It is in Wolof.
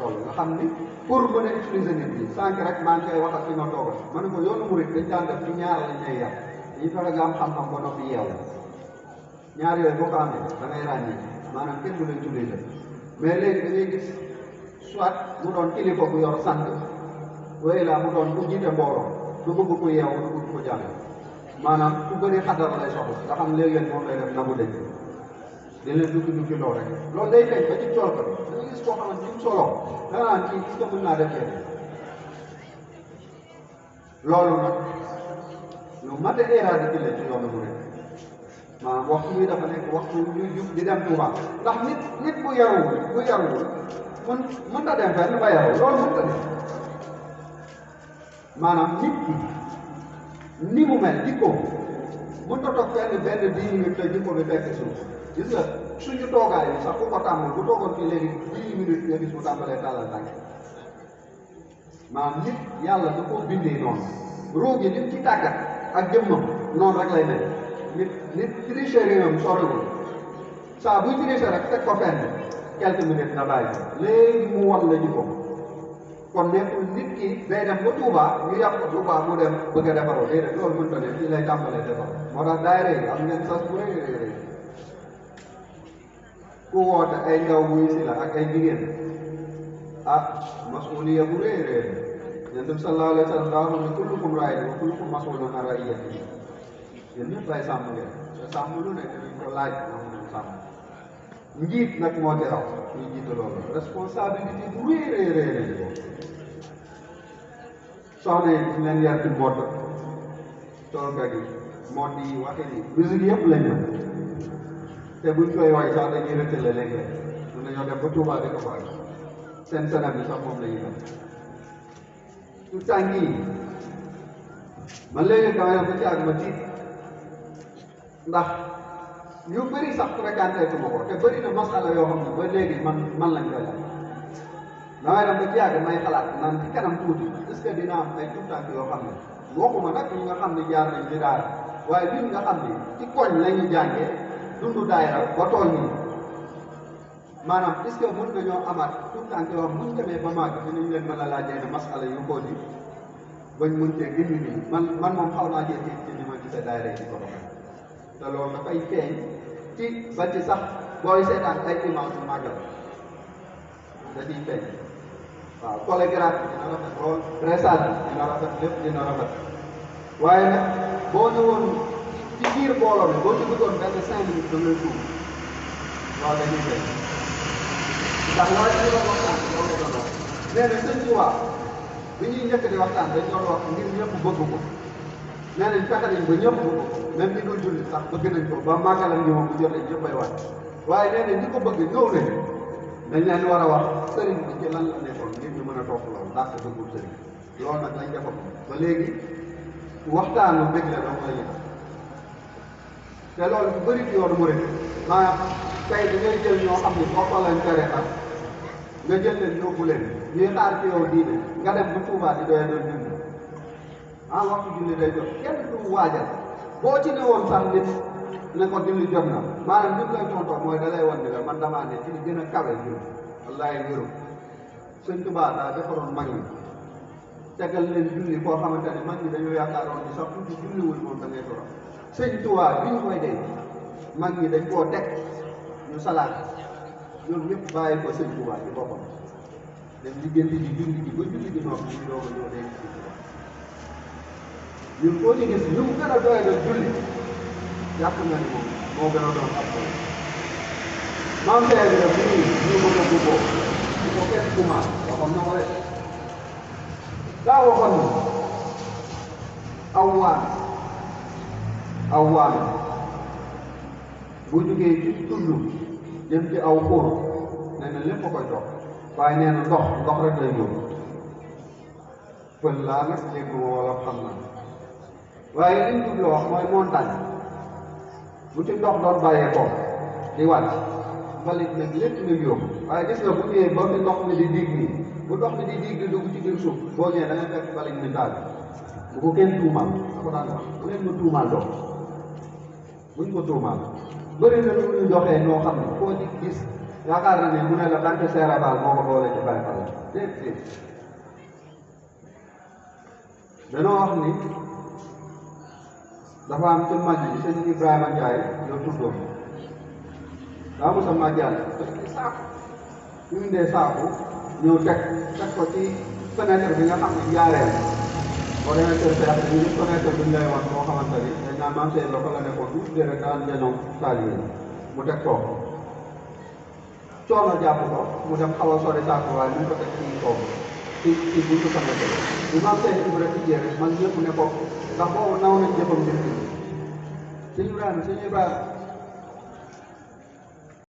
toll nga xam ni pour mën a utiliser nit ñi sànq rek maa ngi koy wax ak fi ma toogal ma ne ko yoonu murid dañ daan def ci ñaar lañ lay yàq dañuy fexe nga am xam-xam ba noppi yeewu ñaar yooyu boo ko amee da ngay ràññee maanaam kenn du lay utiliser mais léegi da ngay gis soit mu doon kilifa bu yor sant wéy la mu doon ku jiite mbooloo du bëgg ko yeewu du bëgg ko jàng maanaam ku bëri xadar lay soxla nga xam léeg-léeg moom lay def nagu dëj di leen dugg loo rek loolu day feeñ ba ci cool ko da nga gis koo xamante ni solo da nga naan kii gis nga mën naa def loolu nag lu mat a éradiquer la ci yoonu bu rek maanaam waxtu bi dafa nekk waxtu ñuy jub di dem Tuuba ndax nit bu yaruwul mën na dem fenn ba yaru loolu mën ta def maanaam nit ki ni mu mel jikko mën ta toog benn 10 minutes la jikko bi fekk suuf gis nga suñu toogaay bi sax ku ko tàmmul bu toogoon fii léegi 10 minutes nga gis mu tàmbalee tàllal tànk maanaam nit yàlla da koo bindee noonu róog yi nit ci tàggat ak jëmmam noonu rek lay mel nit tricherie am soriwul saa buy tricher rek teg ko fenn quelques minutes na bàyyi léegi mu wan la jikko kon nekkul nit ki day dem ba Touba ñu yàq ko Touba mu dem bëgg a defaroo déedéet loolu mënta ne fii lay tàmbalee defar moo tax daayira yi am ngeen sas bu rëy ku woote ay ndaw wuy si la ak ay jigéen masuliya bu rëy yonent bi sallallahu alayhi wa sallam daa wax ne kullukum raa'in wa kullukum mas'uulun an ra'iyyatihi yéen ñëpp ay sàmm ngeen te sàmm lu nekk dañ ko laaj moom sàmm njiit nag moo ci raw ñu jiite loolu responsabilité bu rëy soxna yi ñu leen yar ci mboot toolkat yi mboot yi waxin yi musique yëpp lañ mën te buñ koy way sax dañuy rëkkale léeg-léeg mun nañoo dem ba Touba di ko fa seen sanam yi sax moom la ñuy def tout tànk yi man léegi damay def ba ci ak ma tiit ndax yu bëri sax fréquenté tuma ko te bëri na masala yoo xam ne ba léegi man lañ koy laaj damay dem ba ci yàgg may xalaat naan ci kanam tuuti est-ce que dina am ay tout tànk yoo xam ne waxuma nag ñi nga xam ne jaar nañ ci daara waaye ñun nga xam ne ci koñ la ñu jàngee dundu daayira ba tool nii maanaam est-ce que mën nañoo amaat tout tànk yoo xam buñ demee ba màgg dinañ leen mën a laajee ne masala yu ko di bañ mën cee gindi nii man moom xaw naa cee ci ni ma gisee daayira yi di ko doxee te loolu dafay feeñ ci ba ci sax booy seetaan ay image yu màggal da ciy feeñ waaw chorégraphie dina rafet lool dressage dina rafet lépp dina rafet waaye nag boo ñëwoon ci biir mbooloo mi boo ci bëggoon benn 5 minutes da ngay tuub loolu dañuy feeñ ndax waa ji doon waxtaan loolu la doon wax nee na sëñ Tuubaa bi ñuy njëkk di waxtaan dañ doon wax ngir ñëpp bëgg ko nee nañ fexe nañ ba ñëpp bëgg ko même ñi dul julli sax bëgg nañ ko ba màggalam ñi moom bu jotee ñëpp ay wàcc waaye nee nañ ñi ko bëgg ñëw nañ dañ leen war a wax sëriñ bi ci lan la nekkoon ngir ñu mën a topp loolu ndax bëggul sëriñ loolu nag lañ defal ba léegi waxtaanu bëgg la dong la ñu te loolu bu bëri ci yoonu murid maanaam tey da ngay jël ñoo xam ne bokk lañ tere ak nga jël leen yóbbu leen ñuy xaar ci yow diine nga dem bu Tuubaa di doye doon ñun waxtu julli day jot kenn du waajal boo ci ne woon sax nit ne ko julli jot na maanaam li mu lay tontoo mooy da lay wan ni la man damaa ne ci li gën a kawe julli wallaahi wéru Sëñ Tuubaa daa defaroon mag ñi tegal leen julli koo xamante ne mag ñi dañoo yaakaaroon ni sax tuuti julliwul moom da ngay torox Sëñ Tuubaa bi ñu koy dee mag ñi dañ koo teg ñu salaat ñoom ñëpp bàyyi ko Sëñ Tuubaa ci boppam dem liggéenti ji julli ji ba julli ji noppi ñu doog a ñëw dee ci ñun koo ci gis ñu gën a doy na julli jàpp nga ni moom moo gën a doon ab tool maam tey bi def nii ñu mën a bubboo di ko kenn kumaar waxoon na ko rek daa waxoon ni aw waan bu jugee ci tund jëm ci aw xur nee na lépp a koy dox waaye nee na ndox rek lay yóbbu pël laa nag dégg wala xam na waaye liñ jubloo wax mooy montagne bu ci ndox doon bàyyeekoo di wàcc mbalit nag lépp nga yóbbu waaye gis nga bu ñëwee ba fi ndox mi di diig nii bu ndox mi di diig di dugg ci biir suuf boo ñëwee da ngay fekk mbalit mi taal bu ko kenn tuumaal da ko daan wax bu leen ma tuumaal dox buñ ko tuumaal bëri na lu ñu doxee noo xam ne koo ci gis yaakaar na ne mu ne la banque cérébrale moo ko boole ci Baay Faal déedéet danoo wax ni dafa am ci màjj bi sëñ Ibrahima Ndiaye yow tuddoon daa mos a màjjal te saaku ñu indee saaku ñëw teg ko ci fenêtre bi nga xam ne jaareel boo demee kër Seex bi ñu fenêtre bi ñu lay wax moo xamante ni dañ naan maam seen loxo la nekkoon du dee rek daan janoom taalibe yi mu teg toog coono jàpp ko mu dem xaw a sori saaku waaye ñu ko teg ci toog ci buntu fenêtre bi maam seen Ibra ci rek man ñëpp ne ko ndax boobu naw nañ jëfam nit ki sëñ Ibrahima